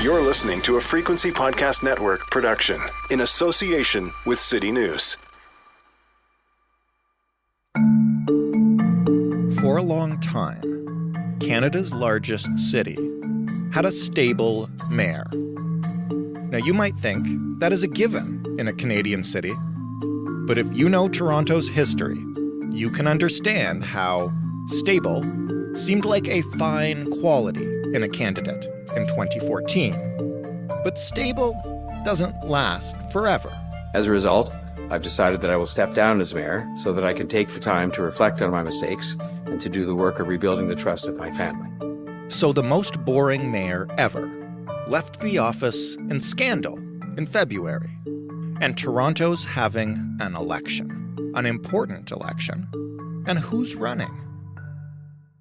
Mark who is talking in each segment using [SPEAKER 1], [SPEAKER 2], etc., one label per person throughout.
[SPEAKER 1] You're listening to a Frequency Podcast Network production in association with CityNews.
[SPEAKER 2] For a long time, Canada's largest city had a stable mayor. Now, you might think that is a given in a Canadian city, but if you know Toronto's history, you can understand how stable seemed like a fine quality in a candidate in 2014. But stable doesn't last forever.
[SPEAKER 3] As a result, I've decided that I will step down as mayor so that I can take the time to reflect on my mistakes and to do the work of rebuilding the trust of my family.
[SPEAKER 2] So the most boring mayor ever left the office in scandal in February. And Toronto's having an election, an important election. And who's running?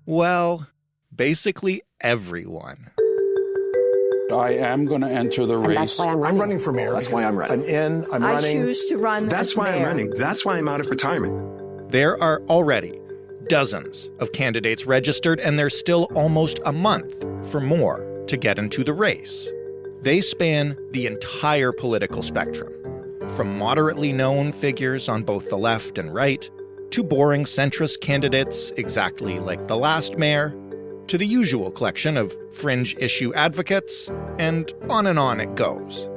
[SPEAKER 2] Well, basically everyone.
[SPEAKER 4] I am going to enter the race.
[SPEAKER 5] That's why I'm running for mayor.
[SPEAKER 6] That's why I'm running.
[SPEAKER 5] I'm running.
[SPEAKER 7] I choose to run.
[SPEAKER 6] That's why I'm running. That's why I'm out of retirement.
[SPEAKER 2] There are already dozens of candidates registered, and there's still almost a month for more to get into the race. They span the entire political spectrum, from moderately known figures on both the left and right, to boring centrist candidates exactly like the last mayor, to the usual collection of fringe issue advocates, and on it goes.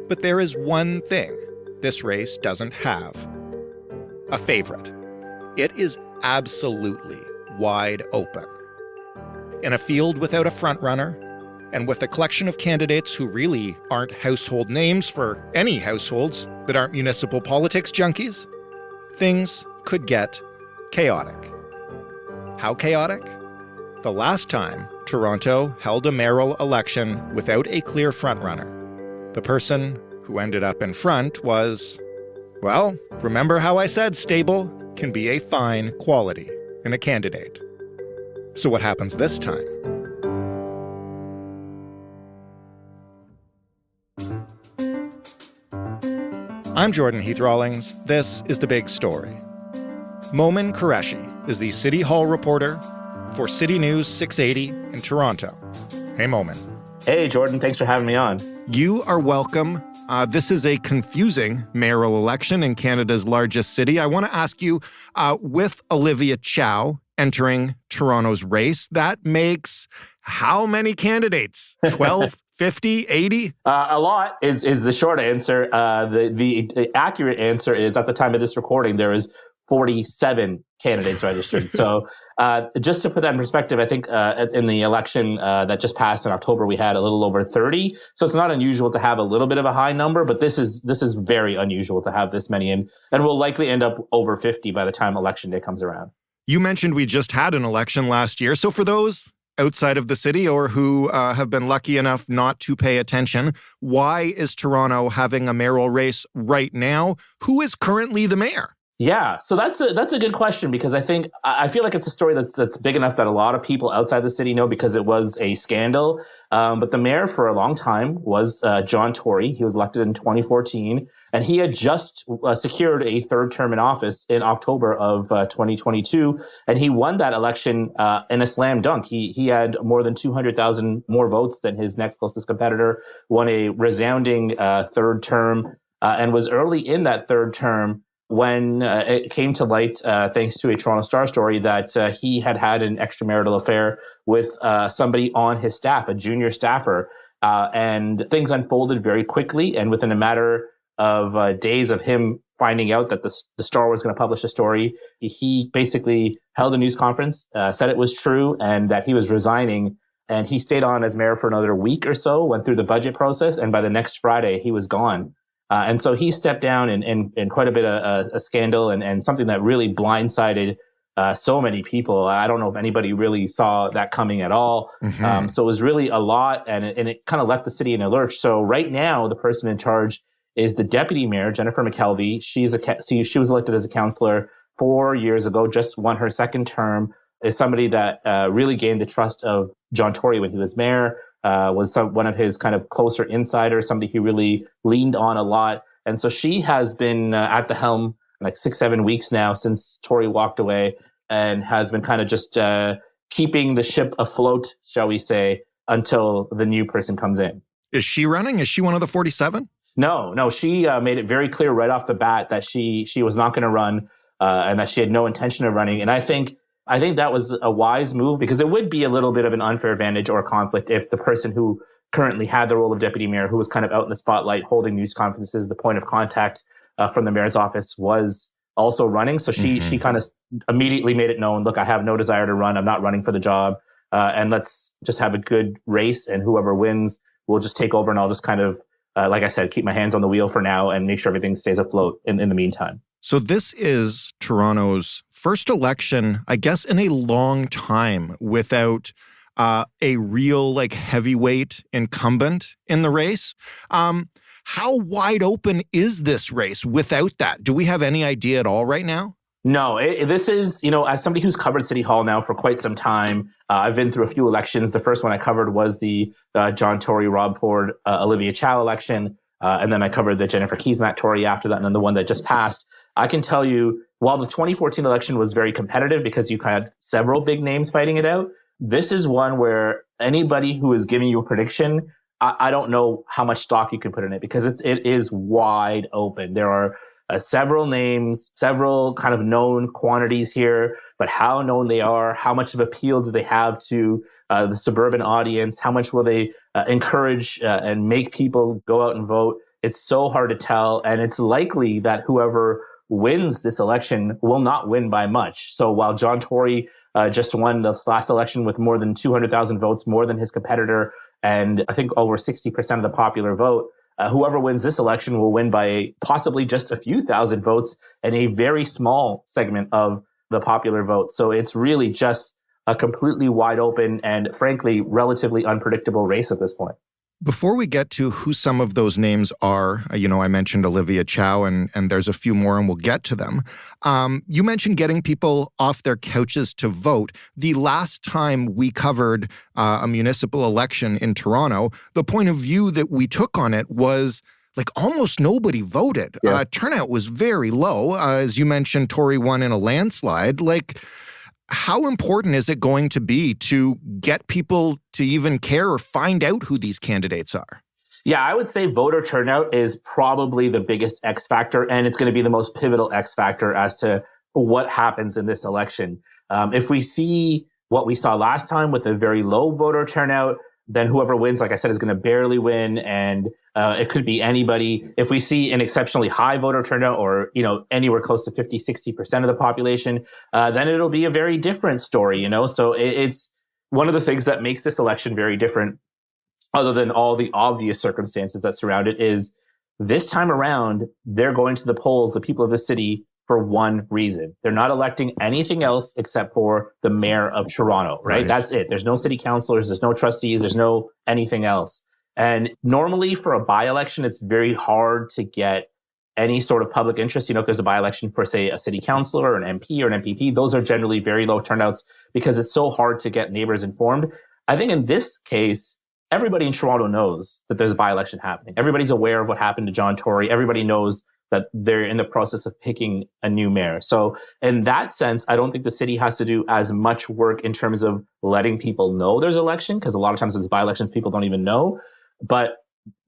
[SPEAKER 2] But there is one thing this race doesn't have: a favorite. It is absolutely wide open. In a field without a frontrunner, and with a collection of candidates who really aren't household names for any households that aren't municipal politics junkies, things could get chaotic. How chaotic? The last time Toronto held a mayoral election without a clear frontrunner, the person who ended up in front was, well, remember how I said stable can be a fine quality in a candidate. So what happens this time? I'm Jordan Heath-Rawlings. This is The Big Story. Momin Qureshi is the City Hall reporter for CityNews 680 in Toronto. Hey, Momin.
[SPEAKER 8] Hey, Jordan. Thanks for having me on.
[SPEAKER 2] You are welcome. This is a confusing mayoral election in Canada's largest city. I want to ask you, with Olivia Chow entering Toronto's race, that makes how many candidates? 12, 50, 80?
[SPEAKER 8] A lot is the short answer. The accurate answer is, at the time of this recording, there is 47 candidates registered. So just to put that in perspective, I think in the election that just passed in October, we had a little over 30. So it's not unusual to have a little bit of a high number, but this is very unusual to have this many, and we'll likely end up over 50 by the time election day comes around.
[SPEAKER 2] You mentioned we just had an election last year. So for those outside of the city or who have been lucky enough not to pay attention, why is Toronto having a mayoral race right now? Who is currently the mayor?
[SPEAKER 8] Yeah, so that's a good question, because I feel like it's a story that's big enough that a lot of people outside the city know, because it was a scandal. But the mayor for a long time was John Tory. He was elected in 2014, and he had just secured a third term in office in October of 2022, and he won that election in a slam dunk. He had more than 200,000 more votes than his next closest competitor, won a resounding third term, and was early in that third term when it came to light, thanks to a Toronto Star story, that he had an extramarital affair with somebody on his staff, a junior staffer. And things unfolded very quickly. And within a matter of days of him finding out that the Star was going to publish a story, he basically held a news conference, said it was true and that he was resigning. And he stayed on as mayor for another week or so, went through the budget process, and by the next Friday, he was gone. And so he stepped down in quite a bit of a scandal and something that really blindsided so many people. I don't know if anybody really saw that coming at all. Mm-hmm. So it was really a lot, and it kind of left the city in a lurch. So right now, the person in charge is the deputy mayor, Jennifer McKelvey. She was elected as a councillor 4 years ago, just won her second term, is somebody that really gained the trust of John Tory when he was mayor. Was one of his kind of closer insiders, somebody he really leaned on a lot. And so she has been at the helm like 6-7 weeks now since Tory walked away, and has been kind of just keeping the ship afloat, shall we say, until the new person comes in.
[SPEAKER 2] Is she running? Is she one of the 47?
[SPEAKER 8] No. She made it very clear right off the bat that she was not going to run and that she had no intention of running. And I think that was a wise move, because it would be a little bit of an unfair advantage or conflict if the person who currently had the role of deputy mayor, who was kind of out in the spotlight, holding news conferences, the point of contact from the mayor's office, was also running. So she kind of immediately made it known, look, I have no desire to run. I'm not running for the job. And let's just have a good race. And whoever wins will just take over. And I'll just kind of, like I said, keep my hands on the wheel for now and make sure everything stays afloat in the meantime.
[SPEAKER 2] So this is Toronto's first election, I guess, in a long time without a real heavyweight incumbent in the race. How wide open is this race without that? Do we have any idea at all right now?
[SPEAKER 8] No, this is, as somebody who's covered City Hall now for quite some time, I've been through a few elections. The first one I covered was the John Tory, Rob Ford, Olivia Chow election. And then I covered the Jennifer Keys, Matt Tory after that, and then the one that just passed. I can tell you, while the 2014 election was very competitive because you had several big names fighting it out, this is one where anybody who is giving you a prediction, I don't know how much stock you can put in it, because it is wide open. There are several names, several kind of known quantities here, but how known they are, how much of appeal do they have to the suburban audience, how much will they encourage and make people go out and vote? It's so hard to tell, and it's likely that whoever wins this election will not win by much. So while John Tory just won this last election with more than 200,000 votes, more than his competitor, and I think over 60% of the popular vote, whoever wins this election will win by possibly just a few thousand votes and a very small segment of the popular vote. So it's really just a completely wide open and frankly, relatively unpredictable race at this point.
[SPEAKER 2] Before we get to who some of those names are, I mentioned Olivia Chow, and there's a few more, and we'll get to them. You mentioned getting people off their couches to vote. The last time we covered a municipal election in Toronto, the point of view that we took on it was almost nobody voted. Yeah. Turnout was very low. As you mentioned, Tory won in a landslide. How important is it going to be to get people to even care or find out who these candidates are?
[SPEAKER 8] Yeah, I would say voter turnout is probably the biggest X factor, and it's going to be the most pivotal X factor as to what happens in this election. If we see what we saw last time with a very low voter turnout, then whoever wins, like I said, is going to barely win, and it could be anybody. If we see an exceptionally high voter turnout, or anywhere close to 50-60% of the population, then it'll be a very different story. So it's one of the things that makes this election very different, other than all the obvious circumstances that surround it, is this time around they're going to the polls, the people of the city, for one reason. They're not electing anything else except for the mayor of Toronto, right? That's it. There's no city councilors, there's no trustees, there's no anything else. And normally for a by-election, it's very hard to get any sort of public interest. If there's a by-election for, say, a city councilor or an MP or an MPP, those are generally very low turnouts because it's so hard to get neighbors informed. I think in this case, everybody in Toronto knows that there's a by-election happening. Everybody's aware of what happened to John Tory. Everybody knows that they're in the process of picking a new mayor. So in that sense, I don't think the city has to do as much work in terms of letting people know there's an election, because a lot of times there's by-elections people don't even know. But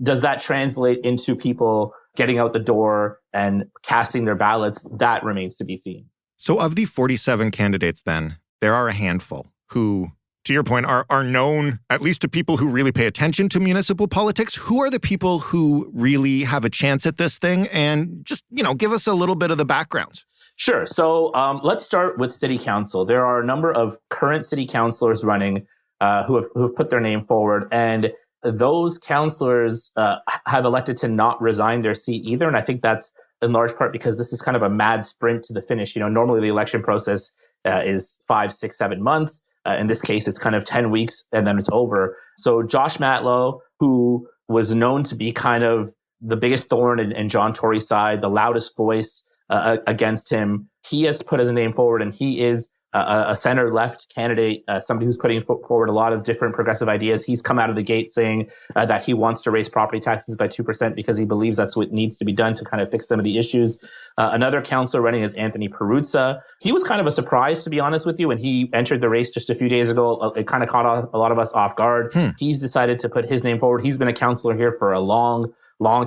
[SPEAKER 8] does that translate into people getting out the door and casting their ballots? That remains to be seen.
[SPEAKER 2] So of the 47 candidates then, there are a handful who, to your point, are known, at least to people who really pay attention to municipal politics. Who are the people who really have a chance at this thing? And just, give us a little bit of the background.
[SPEAKER 8] Sure. So let's start with city council. There are a number of current city councilors running who have put their name forward. And those councilors have elected to not resign their seat either. And I think that's in large part because this is kind of a mad sprint to the finish. Normally the election process is 5, 6, 7 months. In this case, it's kind of 10 weeks and then it's over. So Josh Matlow, who was known to be kind of the biggest thorn in John Tory's side, the loudest voice against him, he has put his name forward, and he is a center-left candidate, somebody who's putting forward a lot of different progressive ideas. He's come out of the gate saying that he wants to raise property taxes by 2% because he believes that's what needs to be done to kind of fix some of the issues. Another councillor running is Anthony Peruzza. He was kind of a surprise, to be honest with you, when he entered the race just a few days ago. It kind of caught a lot of us off guard. He's decided to put his name forward. He's been a councillor here for a long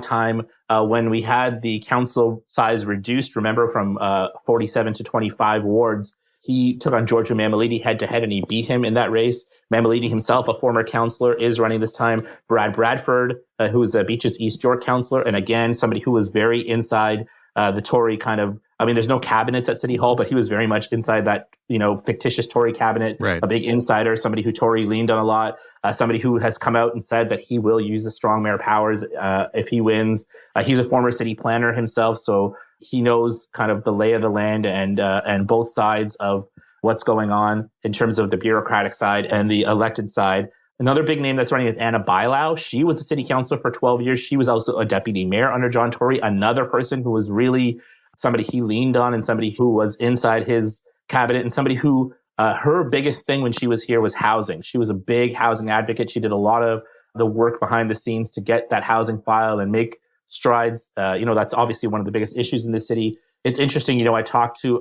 [SPEAKER 8] time. When we had the council size reduced, remember, from 47 to 25 wards, he took on Giorgio Mammoliti head-to-head, and he beat him in that race. Mammoliti himself, a former councillor, is running this time. Brad Bradford, who is a Beaches East York councillor, and again, somebody who was very inside the Tory kind of, I mean, there's no cabinets at City Hall, but he was very much inside that, fictitious Tory cabinet, right. A big insider, somebody who Tory leaned on a lot, somebody who has come out and said that he will use the strong mayor powers if he wins. He's a former city planner himself, so he knows kind of the lay of the land and both sides of what's going on in terms of the bureaucratic side and the elected side. Another big name that's running is Anna Bilau. She was a city councilor for 12 years. She was also a deputy mayor under John Tory, another person who was really somebody he leaned on and somebody who was inside his cabinet and somebody who her biggest thing when she was here was housing. She was a big housing advocate. She did a lot of the work behind the scenes to get that housing file and make strides. That's obviously one of the biggest issues in the city. It's interesting, I talked to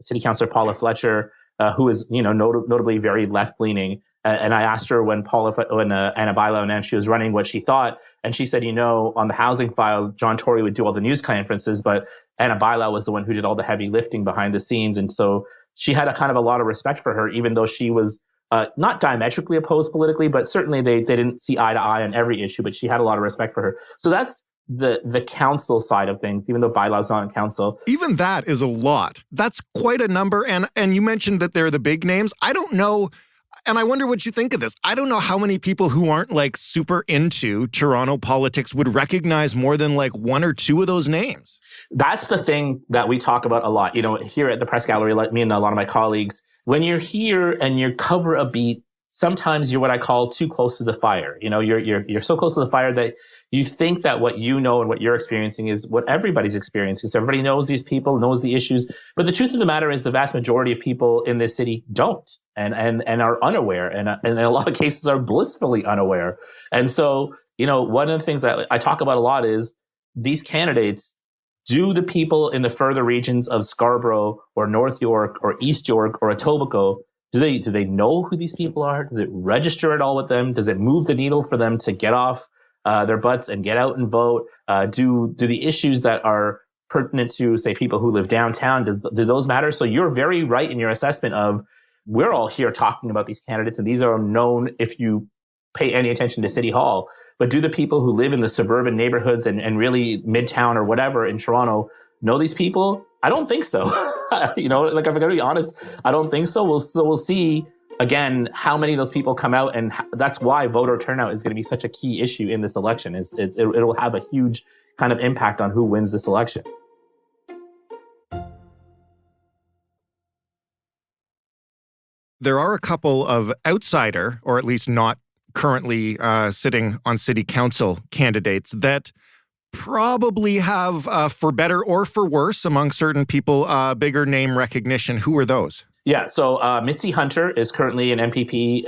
[SPEAKER 8] City Councilor Paula Fletcher, who is, notably very left-leaning. And I asked her when Anna Bilau announced she was running what she thought. And she said, on the housing file, John Tory would do all the news conferences, but Anna Bilau was the one who did all the heavy lifting behind the scenes. And so she had a lot of respect for her, even though she was not diametrically opposed politically, but certainly they didn't see eye to eye on every issue, but she had a lot of respect for her. So that's the council side of things, even though Bilau's not on council.
[SPEAKER 2] Even that is a lot. That's quite a number. And you mentioned that they're the big names. I don't know. And I wonder what you think of this. I don't know how many people who aren't super into Toronto politics would recognize more than one or two of those names.
[SPEAKER 8] That's the thing that we talk about a lot. Here at the press gallery, like me and a lot of my colleagues, when you're here and you cover a beat, sometimes you're what I call too close to the fire. You're so close to the fire that you think that what you know and what you're experiencing is what everybody's experiencing. So everybody knows these people, knows the issues. But the truth of the matter is the vast majority of people in this city don't and are unaware and in a lot of cases are blissfully unaware. And so, one of the things that I talk about a lot is these candidates, do the people in the further regions of Scarborough or North York or East York or Etobicoke, do they know who these people are? Does it register at all with them? Does it move the needle for them to get off their butts and get out and vote? Do the issues that are pertinent to, say, people who live downtown, do those matter? So you're very right in your assessment of we're all here talking about these candidates, and these are known if you pay any attention to City Hall. But do the people who live in the suburban neighborhoods and really Midtown or whatever in Toronto know these people? I don't think so. If I'm going to be honest, I don't think so. We'll see again how many of those people come out, and that's why voter turnout is going to be such a key issue in this election. It'll have a huge kind of impact on who wins this election.
[SPEAKER 2] There are a couple of outsider, or at least not currently sitting on city council candidates that probably have, for better or for worse, among certain people, bigger name recognition. Who are those?
[SPEAKER 8] Yeah, so Mitzi Hunter is currently an MPP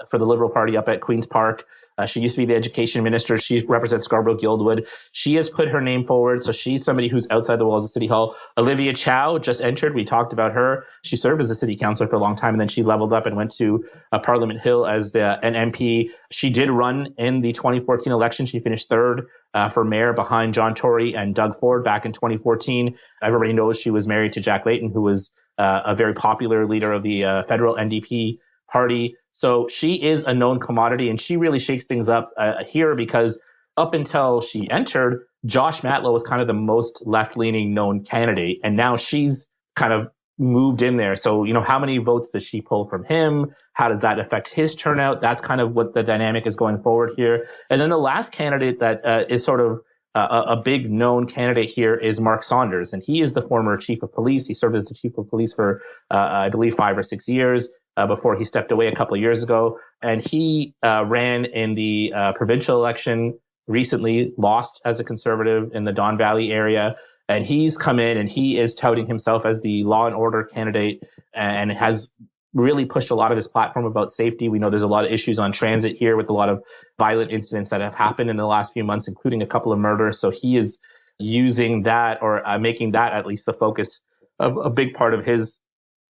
[SPEAKER 8] for the Liberal Party up at Queen's Park. She used to be the education minister. She represents Scarborough-Guildwood. She has put her name forward, so she's somebody who's outside the walls of City Hall. Olivia Chow just entered. We talked about her. She served as a city councillor for a long time, and then she leveled up and went to Parliament Hill as an MP. She did run in the 2014 election. She finished third for mayor behind John Tory and Doug Ford back in 2014. Everybody knows she was married to Jack Layton, who was a very popular leader of the federal NDP party. So she is a known commodity, and she really shakes things up here because up until she entered, Josh Matlow was kind of the most left-leaning known candidate, and now she's kind of moved in there. So, how many votes does she pull from him? How does that affect his turnout? That's kind of what the dynamic is going forward here. And then the last candidate that is sort of a big known candidate here is Mark Saunders, and he is the former chief of police. He served as the chief of police for, I believe, 5 or 6 years before he stepped away a couple of years ago. And he ran in the provincial election recently, lost as a conservative in the Don Valley area. And he's come in and he is touting himself as the law and order candidate and has really pushed a lot of his platform about safety. We know there's a lot of issues on transit here with a lot of violent incidents that have happened in the last few months, including a couple of murders. So he is using that or making that at least the focus of a big part of his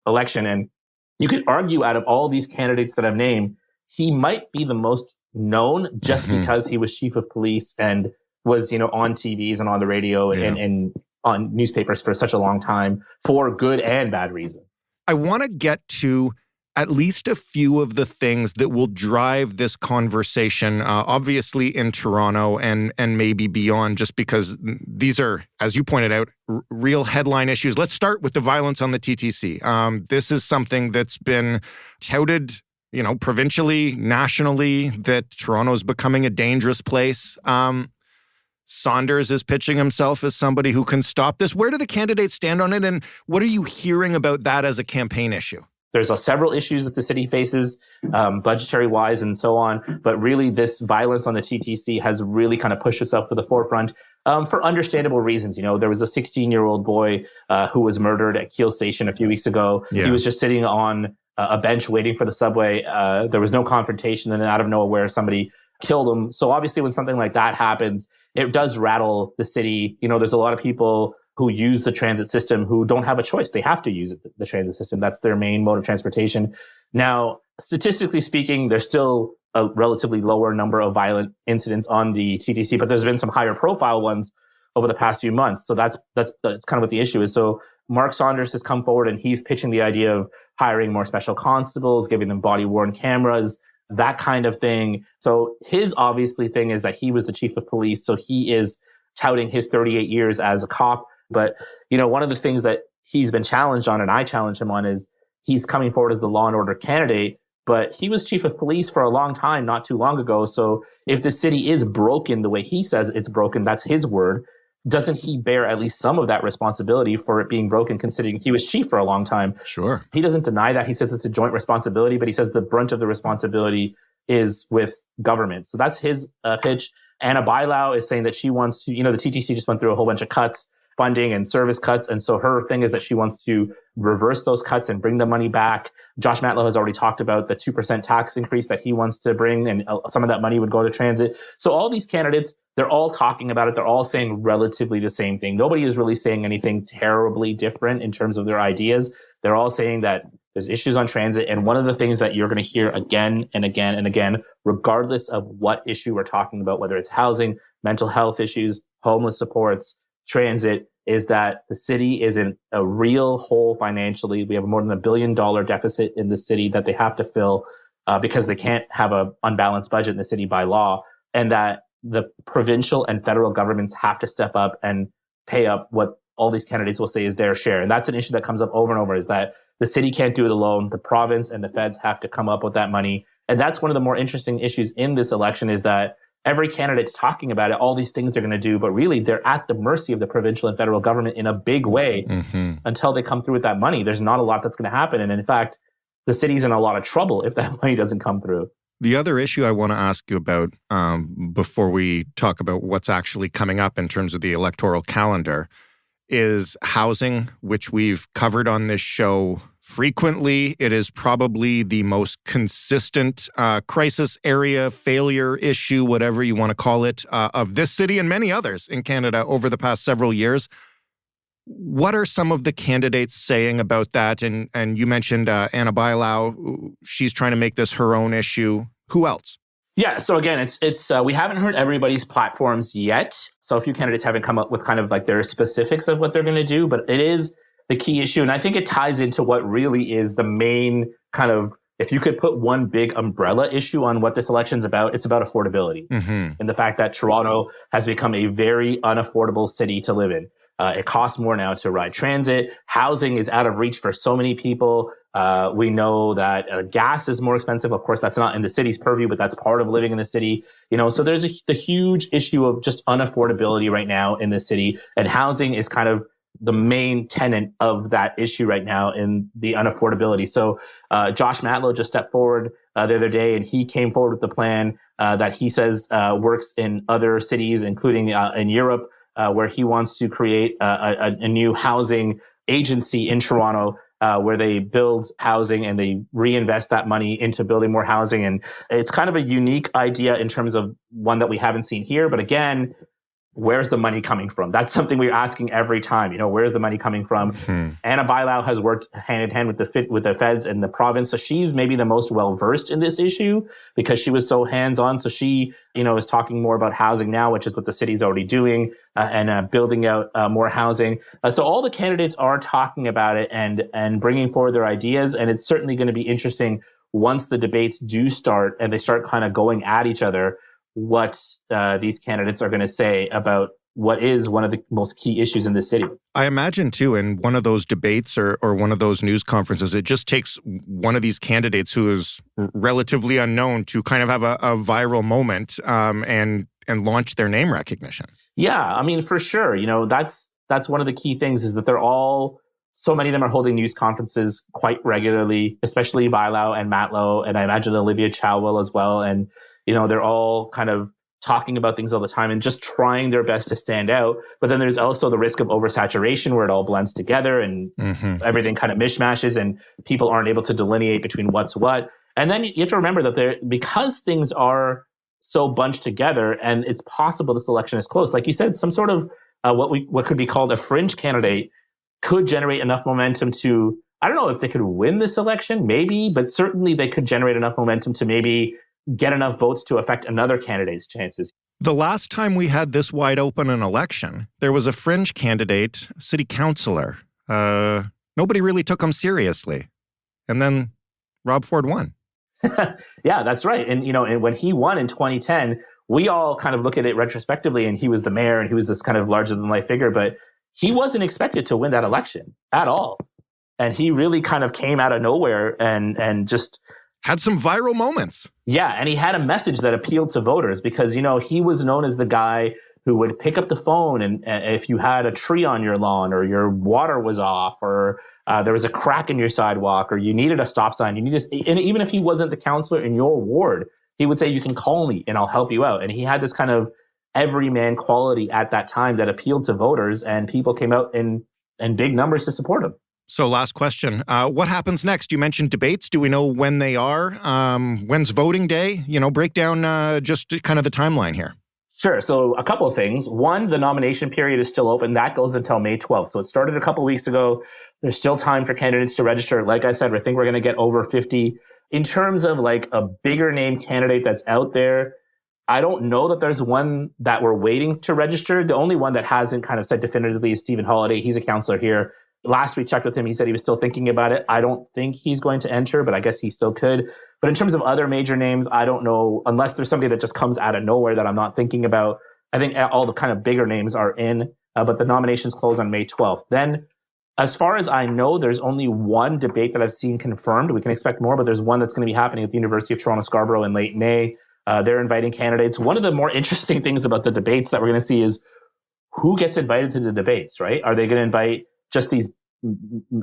[SPEAKER 8] election. And you could argue out of all these candidates that I've named, he might be the most known just because he was chief of police and was, on TVs and on the radio and on newspapers for such a long time for good and bad reasons.
[SPEAKER 2] I want to get to at least a few of the things that will drive this conversation, obviously in Toronto and maybe beyond, just because these are, as you pointed out, real headline issues. Let's start with the violence on the TTC. This is something that's been touted, provincially, nationally, that Toronto is becoming a dangerous place. Saunders is pitching himself as somebody who can stop this. Where do the candidates stand on it, and what are you hearing about that as a campaign issue?
[SPEAKER 8] There's several issues that the city faces, budgetary-wise and so on. But really, this violence on the TTC has really kind of pushed itself to the forefront for understandable reasons. There was a 16-year-old boy who was murdered at Keele Station a few weeks ago. Yeah. He was just sitting on a bench waiting for the subway. There was no confrontation, and out of nowhere, somebody killed him. So obviously, when something like that happens, it does rattle the city. There's a lot of people who use the transit system who don't have a choice. They have to use the transit system. That's their main mode of transportation. Now, statistically speaking, there's still a relatively lower number of violent incidents on the TTC, but there's been some higher profile ones over the past few months. So that's kind of what the issue is. So Mark Saunders has come forward and he's pitching the idea of hiring more special constables, giving them body-worn cameras, that kind of thing. So his obviously thing is that he was the chief of police. So he is touting his 38 years as a cop. But, one of the things that he's been challenged on, and I challenge him on, is he's coming forward as the law and order candidate, but he was chief of police for a long time, not too long ago. So if the city is broken the way he says it's broken, that's his word, doesn't he bear at least some of that responsibility for it being broken, considering he was chief for a long time?
[SPEAKER 2] Sure.
[SPEAKER 8] He doesn't deny that. He says it's a joint responsibility, but he says the brunt of the responsibility is with government. So that's his pitch. Anna Bailau is saying that she wants to, the TTC just went through a whole bunch of cuts, funding and service cuts. And so her thing is that she wants to reverse those cuts and bring the money back. Josh Matlow has already talked about the 2% tax increase that he wants to bring, and some of that money would go to transit. So all these candidates, they're all talking about it. They're all saying relatively the same thing. Nobody is really saying anything terribly different in terms of their ideas. They're all saying that there's issues on transit. And one of the things that you're going to hear again and again and again, regardless of what issue we're talking about, whether it's housing, mental health issues, homeless supports, transit, is that the city is in a real hole financially. We have more than $1 billion deficit in the city that they have to fill because they can't have an unbalanced budget in the city by law, and that the provincial and federal governments have to step up and pay up what all these candidates will say is their share. And that's an issue that comes up over and over, is that the city can't do it alone. The province and the feds have to come up with that money. And that's one of the more interesting issues in this election, is that every candidate's talking about it, all these things they're going to do, but really they're at the mercy of the provincial and federal government in a big way until they come through with that money. There's not a lot that's going to happen. And in fact, the city's in a lot of trouble if that money doesn't come through.
[SPEAKER 2] The other issue I want to ask you about before we talk about what's actually coming up in terms of the electoral calendar is housing, which we've covered on this show frequently. It is probably the most consistent crisis area, failure issue, whatever you want to call it, of this city and many others in Canada over the past several years. What are some of the candidates saying about that? And you mentioned Anna Bailau. She's trying to make this her own issue. Who else?
[SPEAKER 8] Yeah. So again, it's we haven't heard everybody's platforms yet. So a few candidates haven't come up with kind of like their specifics of what they're going to do, but it is the key issue. And I think it ties into what really is the main kind of, if you could put one big umbrella issue on what this election's about, it's about affordability and the fact that Toronto has become a very unaffordable city to live in. It costs more now to ride transit. Housing is out of reach for so many people. We know that gas is more expensive. Of course, that's not in the city's purview, but that's part of living in the city. So there's the huge issue of just unaffordability right now in the city. And housing is kind of the main tenet of that issue right now in the unaffordability. So Josh Matlow just stepped forward the other day, and he came forward with the plan that he says works in other cities, including in Europe. where he wants to create a new housing agency in Toronto where they build housing and they reinvest that money into building more housing. And it's kind of a unique idea in terms of one that we haven't seen here. But again, where's the money coming from? That's something we're asking every time. Where's the money coming from? Anna Bailau has worked hand in hand with the feds and the province. So she's maybe the most well-versed in this issue because she was so hands-on. So she, is talking more about housing now, which is what the city's already doing, and building out more housing. So all the candidates are talking about it and bringing forward their ideas. And it's certainly going to be interesting once the debates do start and they start kind of going at each other, what these candidates are going to say about what is one of the most key issues in the city.
[SPEAKER 2] I imagine, too, in one of those debates or one of those news conferences, it just takes one of these candidates who is relatively unknown to kind of have a viral moment and launch their name recognition. Yeah,
[SPEAKER 8] I mean, for sure. That's one of the key things is that so many of them are holding news conferences quite regularly, especially Bailau and Matlow, and I imagine Olivia Chow will as well. And they're all kind of talking about things all the time and just trying their best to stand out. But then there's also the risk of oversaturation where it all blends together and everything kind of mishmashes and people aren't able to delineate between what's what. And then you have to remember that because things are so bunched together and it's possible this election is close, like you said, some sort of what could be called a fringe candidate could generate enough momentum to, I don't know if they could win this election, maybe, but certainly they could generate enough momentum to maybe get enough votes to affect another candidate's chances.
[SPEAKER 2] The last time we had this wide open an election, there was a fringe candidate, city councillor. Nobody really took him seriously. And then Rob Ford won.
[SPEAKER 8] Yeah, that's right. And, and when he won in 2010, we all kind of look at it retrospectively and he was the mayor and he was this kind of larger than life figure, but he wasn't expected to win that election at all. And he really kind of came out of nowhere and just
[SPEAKER 2] had some viral moments.
[SPEAKER 8] Yeah, and he had a message that appealed to voters because, he was known as the guy who would pick up the phone and if you had a tree on your lawn or your water was off or there was a crack in your sidewalk or you needed a stop sign, and even if he wasn't the counselor in your ward, he would say, you can call me and I'll help you out. And he had this kind of everyman quality at that time that appealed to voters and people came out in big numbers to support him.
[SPEAKER 2] So last question. What happens next? You mentioned debates. Do we know when they are? When's voting day? Break down just kind of the timeline here.
[SPEAKER 8] Sure. So a couple of things. One, the nomination period is still open. That goes until May 12th. So it started a couple of weeks ago. There's still time for candidates to register. Like I said, I think we're going to get over 50. In terms of like a bigger name candidate that's out there, I don't know that there's one that we're waiting to register. The only one that hasn't kind of said definitively is Stephen Holiday. He's a councillor here. Last we checked with him, he said he was still thinking about it. I don't think he's going to enter, but I guess he still could. But in terms of other major names, I don't know, unless there's somebody that just comes out of nowhere that I'm not thinking about. I think all the kind of bigger names are in, but the nominations close on May 12th. Then, as far as I know, there's only one debate that I've seen confirmed. We can expect more, but there's one that's going to be happening at the University of Toronto Scarborough in late May. They're inviting candidates. One of the more interesting things about the debates that we're going to see is who gets invited to the debates, right? Are they going to invite just these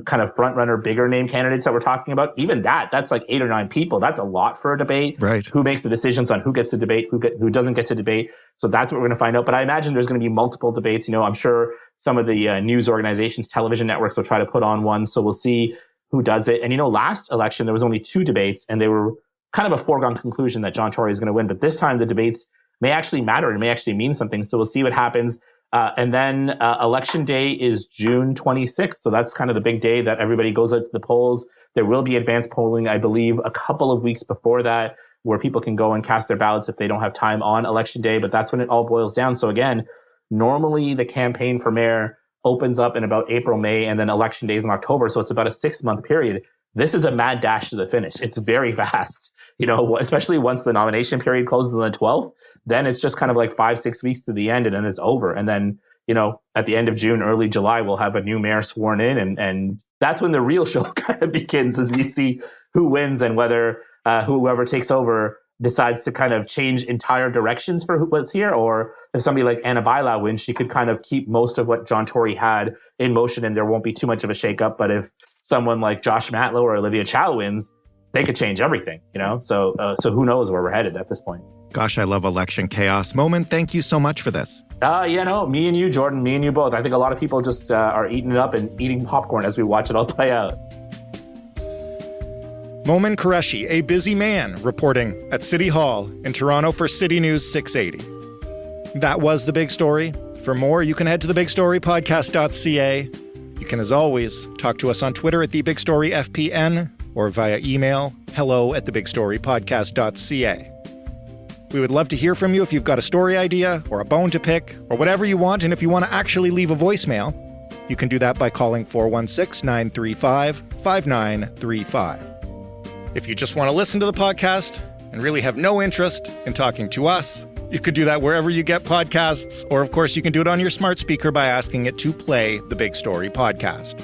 [SPEAKER 8] kind of front runner, bigger name candidates that we're talking about? Even that's like 8 or 9 people. That's a lot for a debate.
[SPEAKER 2] Right.
[SPEAKER 8] Who makes the decisions on who gets to debate, who doesn't get to debate? So that's what we're going to find out. But I imagine there's going to be multiple debates. I'm sure some of the news organizations, television networks will try to put on one. So we'll see who does it. And last election, there was only 2 debates and they were kind of a foregone conclusion that John Tory is going to win. But this time the debates may actually matter and may actually mean something. So we'll see what happens. And then election day is June 26th. So that's kind of the big day that everybody goes out to the polls. There will be advanced polling, I believe, a couple of weeks before that, where people can go and cast their ballots if they don't have time on election day. But that's when it all boils down. So again, normally the campaign for mayor opens up in about April, May, and then election days in October. So it's about a 6-month period. This is a mad dash to the finish. It's very fast, especially once the nomination period closes on the 12th, then it's just kind of like 5-6 weeks to the end and then it's over. And then, at the end of June, early July, we'll have a new mayor sworn in. And that's when the real show kind of begins, as you see who wins and whether whoever takes over decides to kind of change entire directions for what's here. Or if somebody like Anna Bailau wins, she could kind of keep most of what John Tory had in motion and there won't be too much of a shakeup. But if someone like Josh Matlow or Olivia Chow wins, they could change everything, So who knows where we're headed at this point.
[SPEAKER 2] Gosh, I love election chaos. Momin, thank you so much for this.
[SPEAKER 8] Me and you, Jordan, me and you both. I think a lot of people just are eating it up and eating popcorn as we watch it all play out.
[SPEAKER 2] Momin Qureshi, a busy man, reporting at City Hall in Toronto for CityNews 680. That was The Big Story. For more, you can head to thebigstorypodcast.ca. You can, as always, talk to us on Twitter at TheBigStoryFPN or via email, hello@thebigstorypodcast.ca. We would love to hear from you if you've got a story idea or a bone to pick or whatever you want. And if you want to actually leave a voicemail, you can do that by calling 416-935-5935. If you just want to listen to the podcast and really have no interest in talking to us, you could do that wherever you get podcasts. Or, of course, you can do it on your smart speaker by asking it to play The Big Story podcast.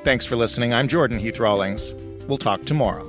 [SPEAKER 2] Thanks for listening. I'm Jordan Heath Rawlings. We'll talk tomorrow.